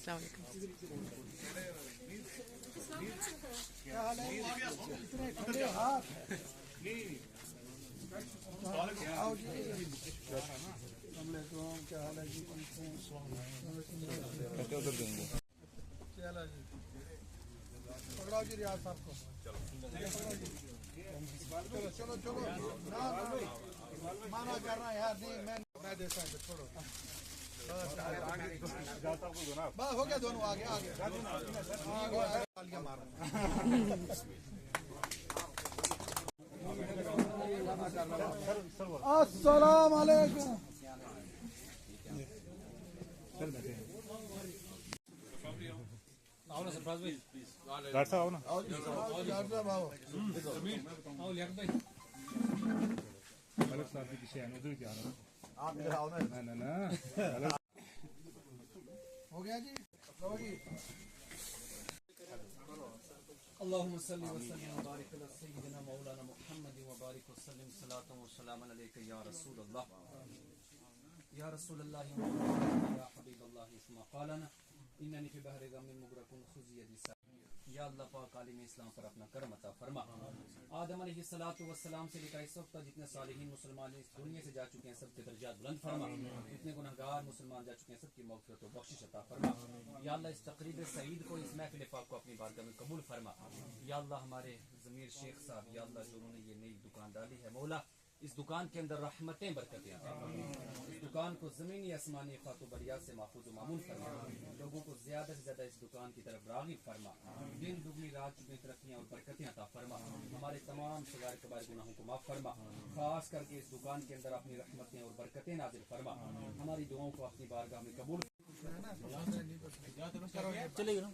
अस्सलाम वालेकुम। क्या हाल है? इतने ठंडे हाथ। आओ जी। क्या हाल है जी? उधर देंगे। चलो जी, पकड़ाओ जी रियाज साहब को। चलो चलो चलो ना माना करना यार, नहीं मैं देता हूँ, छोड़ो बस हो गया, दोनों आगे आगे तालियां मारो। अस्सलाम वालेकुम। आओ ना सरफराज भाई, डॉक्टर साहब आओ ना। आओ जी, डॉक्टर साहब आओ। आओ लियाकत भाई। अलग साहब की पीछे आने उधर क्या आना। आप इधर आओ ना। ना ना अलग। हो गया जी, लो जी। अल्लाहुम्मा सल्लि व सल्लिम व बारिक अला सय्यिदिना मौलाना मुहम्मद व बारिक व सल्लिम सलातन व सलामन अलैका या रसूलल्लाह या रसूलल्लाह या हबीबल्लाह इस्मा क़ालना इन्ननी फी बहरि गम्मिन मुगरकुन खुज़ी यदी सा। या अल्लाह पाक आलिम इस्लाम पर अपना करम अता फरमा। आदम अलैहिस्सलातु वस्सलाम से लेकर इस वक्त तक जितने सालिहीन मुसलमान इस दुनिया से जा चुके हैं सबके दर्जात बुलंद फरमा। जितने गुनहगार मुसलमान जा चुके हैं सबकी मग़फ़िरत व बख्शिश अता फरमा। या अल्लाह इस तक़रीब सईद को, इस महफ़िल पाक को अपनी बारगाह में कबूल फरमा। या अल्लाह हमारे ज़मीर शेख साहब, या अल्लाह जो उन्होंने ये नई दुकान डाली है, मौला इस दुकान के अंदर रहमतें बरकतें अता फरमा। इस दुकान को ज़मीनी आसमानी ख़ातु बरियात से महफूज़ व मामून फरमा। लोगों को ज़्यादा से ज़्यादा इस दुकान की तरफ राग़िब फरमा। दिन दुगनी रात चुगनी तरक्कियाँ और बरकतें अता फरमा। हमारे तमाम सगार कबार गुनाहों को माफ़ फरमा। ख़ास करके इस दुकान के अंदर अपनी रहमतें और बरकतें नाज़िल फरमा। हमारी दुआओं को अपनी बारगाह में कबूल चलेगा ना।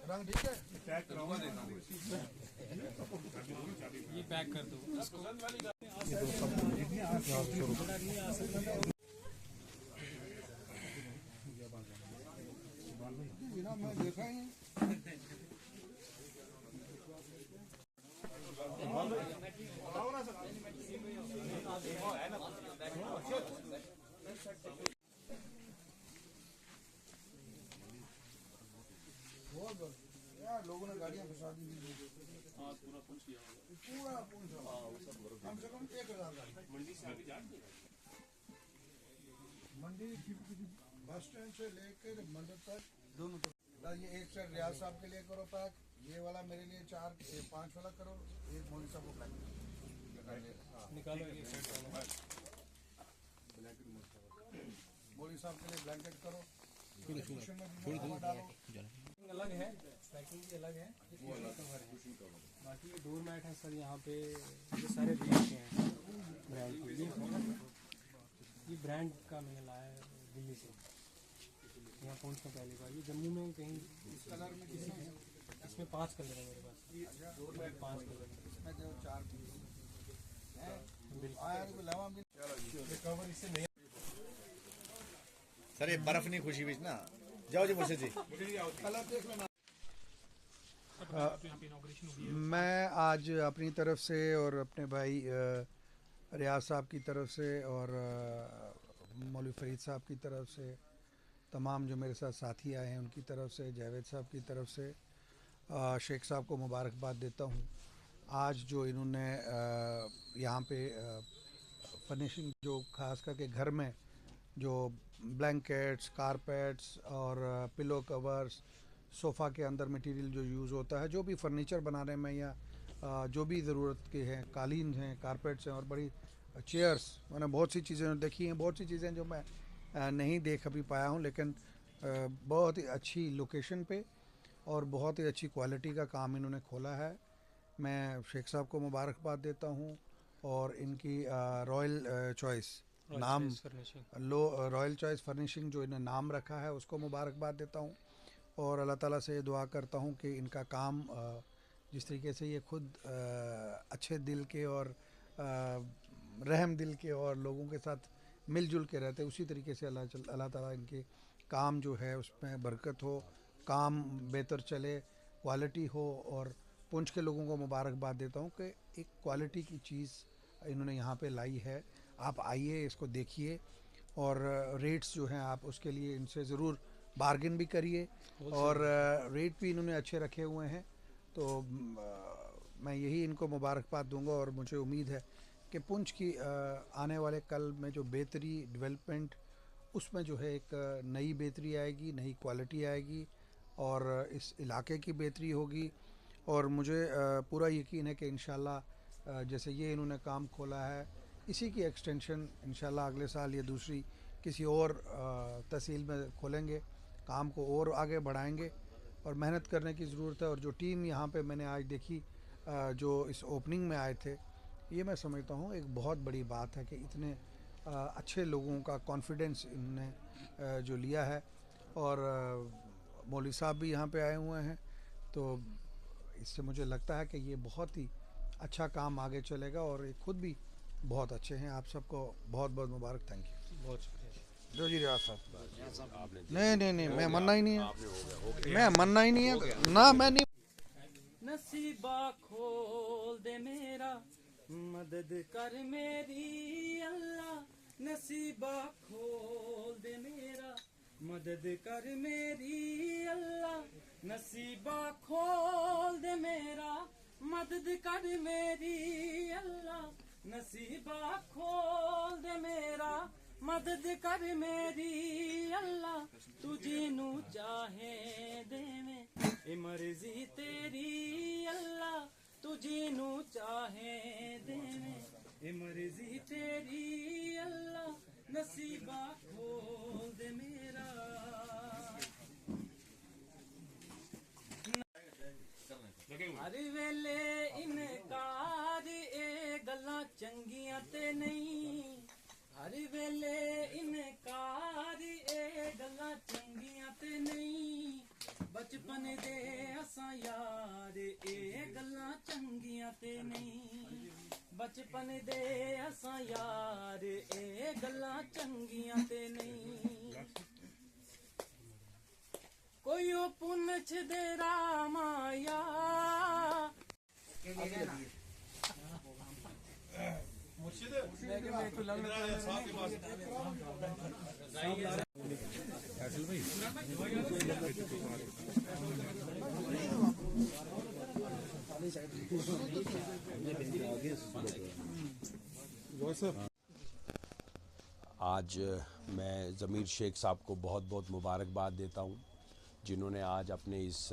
रंग ठीक है, ये पैक कर दो इसको। बिना मैं देखा ही नहीं। यार लोगों ने गाड़ियां फंसा दी, पूरा पूछ कम से कम 1000 गाड़ी मंडी बस स्टैंड से लेकर मंदिर तक दोनों तक। ये एक साइड रियाज साहब के लिए करो पैक, ये वाला मेरे लिए 4-5 वाला करो, एक मौलवी साहब को पैक निकालो। मौलवी साहब के लिए ब्लैंकेट करो। अलग है, पैकिंग भी अलग है, बाकी ये डोर मैट है सर। यहाँ पे ये सारे ब्रांड के हैं, ब्रांड के। ये ब्रांड का मैंने लाया है दिल्ली से। यहाँ पहुँचना पहली बार। ये जम्मू में कहीं इस कलर में किसी में, इसमें 5 कलर है मेरे पास। 5 कलर इसमें जो 4 पीस कवर इससे नहीं। सर ये बर्फ नहीं खुशी बीच ना। जाओ जी मुझसे जी। कलर देख लेना। मैं आज अपनी तरफ से और अपने भाई रियाज साहब की तरफ से और मौलवी फरीद साहब की तरफ से, तमाम जो मेरे साथ साथी आए हैं उनकी तरफ से, जावेद साहब की तरफ से शेख साहब को मुबारकबाद देता हूँ। आज जो इन्होंने यहाँ पे फर्निशिंग, जो ख़ास करके घर में जो ब्लैंकेट्स, कारपेट्स और पिलो कवर्स, सोफ़ा के अंदर मटेरियल जो यूज़ होता है, जो भी फर्नीचर बनाने में या जो भी ज़रूरत के हैं, कालीन हैं, कारपेट्स हैं और बड़ी चेयर्स, मैंने बहुत सी चीज़ें देखी हैं, बहुत सी चीज़ें जो मैं नहीं देख अभी पाया हूँ, लेकिन बहुत ही अच्छी लोकेशन पे और बहुत ही अच्छी क्वालिटी का काम इन्होंने खोला है। मैं शेख साहब को मुबारकबाद देता हूँ और इनकी रॉयल चॉइस नाम रॉयल चॉइस फर्निशिंग जो इन्हें नाम रखा है उसको मुबारकबाद देता हूँ। और अल्लाह ताला से दुआ करता हूँ कि इनका काम जिस तरीके से ये खुद अच्छे दिल के और रहम दिल के और लोगों के साथ मिलजुल के रहते, उसी तरीके से अल्लाह ताला इनके काम जो है उसमें बरकत हो, काम बेहतर चले, क्वालिटी हो। और पुंछ के लोगों को मुबारकबाद देता हूँ कि एक क्वालिटी की चीज़ इन्होंने यहाँ पे लाई है। आप आइए, इसको देखिए और रेट्स जो हैं आप उसके लिए इनसे ज़रूर बार्गेन भी करिए और रेट भी इन्होंने अच्छे रखे हुए हैं। तो मैं यही इनको मुबारकबाद दूंगा और मुझे उम्मीद है कि पुंछ की आने वाले कल में जो बेहतरी डेवलपमेंट, उसमें जो है एक नई बेहतरी आएगी, नई क्वालिटी आएगी और इस इलाके की बेहतरी होगी। और मुझे पूरा यकीन है कि इंशाल्लाह जैसे ये इन्होंने काम खोला है, इसी की एक्सटेंशन इंशाल्लाह अगले साल ये दूसरी किसी और तहसील में खोलेंगे, काम को और आगे बढ़ाएंगे और मेहनत करने की ज़रूरत है। और जो टीम यहाँ पे मैंने आज देखी जो इस ओपनिंग में आए थे, ये मैं समझता हूँ एक बहुत बड़ी बात है कि इतने अच्छे लोगों का कॉन्फिडेंस इन्होंने जो लिया है। और मौलवी साहब भी यहाँ पे आए हुए हैं, तो इससे मुझे लगता है कि ये बहुत ही अच्छा काम आगे चलेगा और ये खुद भी बहुत अच्छे हैं। आप सबको बहुत बहुत मुबारक। Thank you. बहुत शुक्रिया। जो जी रियाज साहब। नहीं, मैं मरना ही नहीं है, मैं मरना ही नहीं है ना, मैं नहीं। नसीबा खोल दे मेरा, मदद कर मेरी अल्लाह। नसीबा खोल दे मेरा, मदद कर मेरी अल्लाह। नसीबा खोल दे मेरा, मदद कर मेरी अल्लाह। नसीबा खोल दे मेरा, मदद कर मेरी अल्लाह। तुझे नू चाहे देवे ए मर्जी तेरी अल्लाह। तुझे नू चाहे देवे ए मर्जी तेरी अल्लाह। नसीबा खोल दे मेरा। हर वेले इनकार ए गल्लां चंगियां ते नहीं। हर वेले इनकार ए गल्लां चंगियां ते नहीं। बचपन दे असां यार ए गल्लां चंगियां ते नहीं। बचपन दे असां यार ए गल्लां चंगियां ते नहीं। कोई ओ पुनछ दे रामाया। आज मैं ज़मीर शेख साहब को बहुत बहुत मुबारकबाद देता हूँ, जिन्होंने आज अपने इस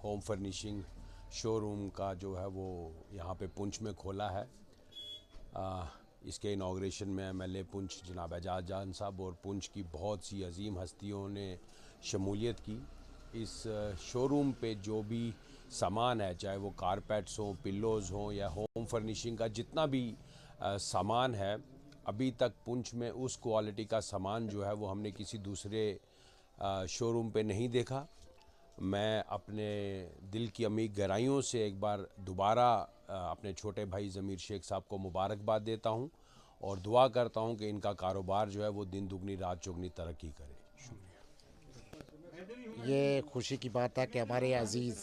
होम फर्निशिंग शोरूम का जो है वो यहाँ पे पुंछ में खोला है। इसके इनाग्रेशन में एमएलए पुंछ जनाब एजाज जान साहब और पुंछ की बहुत सी अजीम हस्तियों ने शमूलियत की। इस शोरूम पे जो भी सामान है, चाहे वो कारपेट्स हों, पिल्लोज़ हों या होम फर्निशिंग का जितना भी सामान है, अभी तक पुंछ में उस क्वालिटी का सामान जो है वो हमने किसी दूसरे शोरूम पे नहीं देखा। मैं अपने दिल की अमीर गहराइयों से एक बार दोबारा अपने छोटे भाई ज़मीर शेख साहब को मुबारकबाद देता हूं और दुआ करता हूं कि इनका कारोबार जो है वो दिन दुगनी रात चौगनी तरक्की करे। शुक्रिया। ये खुशी की बात है कि हमारे अजीज़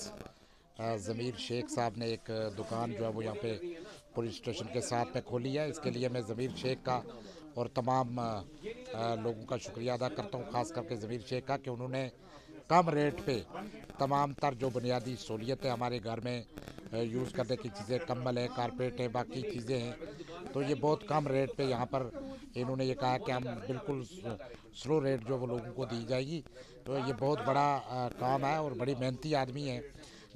ज़मीर शेख साहब ने एक दुकान जो है वो यहाँ पे पुलिस स्टेशन के साथ में खोली है। इसके लिए मैं ज़मीर शेख का और तमाम लोगों का शुक्रिया अदा करता हूँ, ख़ास करके ज़मीर शेख का, कि उन्होंने कम रेट पे तमाम तर जो बुनियादी सहूलियतें हमारे घर में यूज़ करने की चीज़ें, कंबल है, कारपेट है, बाकी चीज़ें हैं, तो ये बहुत कम रेट पे यहाँ पर इन्होंने ये कहा कि हम बिल्कुल स्लो रेट जो वो लोगों को दी जाएगी। तो ये बहुत बड़ा काम है और बड़ी मेहनती आदमी है।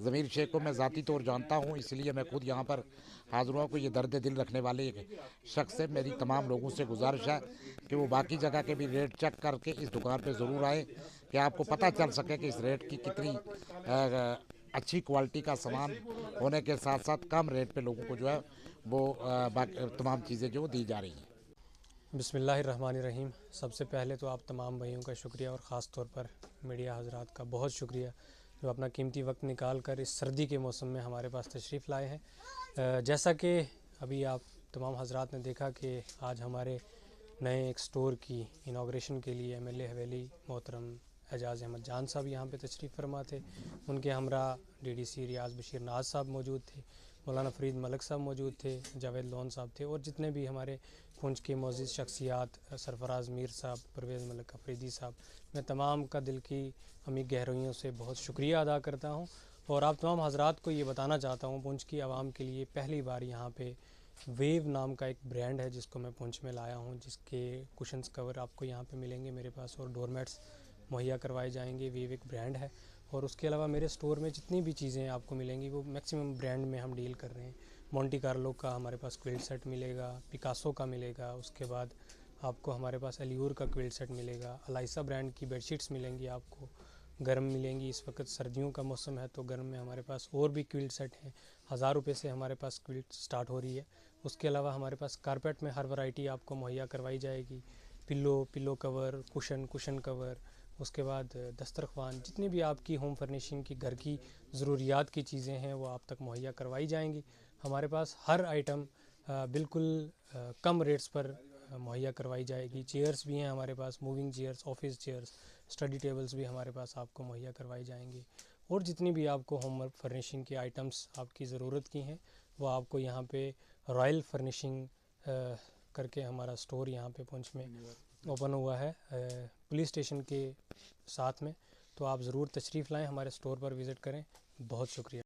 ज़मीर शेख को मैं ज़ाती तौर जानता हूँ, इसलिए मैं खुद यहाँ पर हाज़िर हुआ। को ये दर्द दिल रखने वाले एक शख्स है। मेरी तमाम लोगों से गुजारिश है कि वो बाकी जगह के भी रेट चेक करके इस दुकान पे ज़रूर आए, कि आपको पता चल सके कि इस रेट की कितनी अच्छी क्वालिटी का सामान होने के साथ साथ कम रेट पे लोगों को जो है वो तमाम चीज़ें जो दी जा रही हैं। बिस्मिल्लाहिर्रहमानिर्रहीम। सबसे पहले तो आप तमाम भाइयों का शुक्रिया और ख़ास तौर पर मीडिया हजरात का बहुत शुक्रिया जो अपना कीमती वक्त निकाल कर इस सर्दी के मौसम में हमारे पास तशरीफ़ लाए हैं। जैसा कि अभी आप तमाम हजरात ने देखा कि आज हमारे नए एक स्टोर की इनाग्रेशन के लिए एमएलए हवेली मोहतरम एजाज अहमद जान साहब यहाँ पे तशरीफ़ फरमा थे। उनके हमरा डीडीसी रियाज बशीर नाज साहब मौजूद थे। मौलाना फरीद मलिक साहब मौजूद थे, जावेद लोन साहब थे, और जितने भी हमारे पुंछ के मोअज़्ज़िज़ शख्सियात, सरफराज मीर साहब, परवेज़ मलिक अफरीदी साहब, मैं तमाम का दिल की अमीर गहराइयों से बहुत शुक्रिया अदा करता हूँ। और आप तमाम हज़रात को ये बताना चाहता हूँ, पुंछ की आवाम के लिए पहली बार यहाँ पे वेव नाम का एक ब्रांड है जिसको मैं पुंछ में लाया हूँ, जिसके कुशन्स कवर आपको यहाँ पे मिलेंगे मेरे पास, और डोरमेट्स मुहैया करवाए जाएंगे। वेव एक ब्रांड है, और उसके अलावा मेरे स्टोर में जितनी भी चीज़ें आपको मिलेंगी वो मैक्सिमम ब्रांड में हम डील कर रहे हैं। मोंटी कार्लो का हमारे पास क्विल्ट सेट मिलेगा, पिकासो का मिलेगा, उसके बाद आपको हमारे पास एल्यूर का क्विल्ट सेट मिलेगा, अलाइसा ब्रांड की बेडशीट्स मिलेंगी, आपको गर्म मिलेंगी। इस वक्त सर्दियों का मौसम है तो गर्म में हमारे पास और भी क्विल्ट सेट हैं। 1000 रुपये से हमारे पास क्विल्ट स्टार्ट हो रही है। उसके अलावा हमारे पास कारपेट में हर वैरायटी आपको मुहैया करवाई जाएगी। पिलो कवर, कुशन कवर, उसके बाद दस्तरखान, जितनी भी आपकी होम फर्निशिंग की घर की ज़रूरियात की चीज़ें हैं वो आप तक मुहैया करवाई जाएंगी। हमारे पास हर आइटम बिल्कुल कम रेट्स पर मुहैया करवाई जाएगी। चेयर्स भी हैं हमारे पास, moving chairs, office chairs, study tables भी हमारे पास आपको मुहैया करवाई जाएंगी। और जितनी भी आपको होम फर्निशिंग के आइटम्स आपकी ज़रूरत की हैं वो आपको यहाँ पे रॉयल फर्निशिंग करके हमारा स्टोर यहाँ पे पुंछ में ओपन हुआ है पुलिस स्टेशन के साथ में। तो आप ज़रूर तशरीफ़ लाएं, हमारे स्टोर पर विज़िट करें। बहुत शुक्रिया।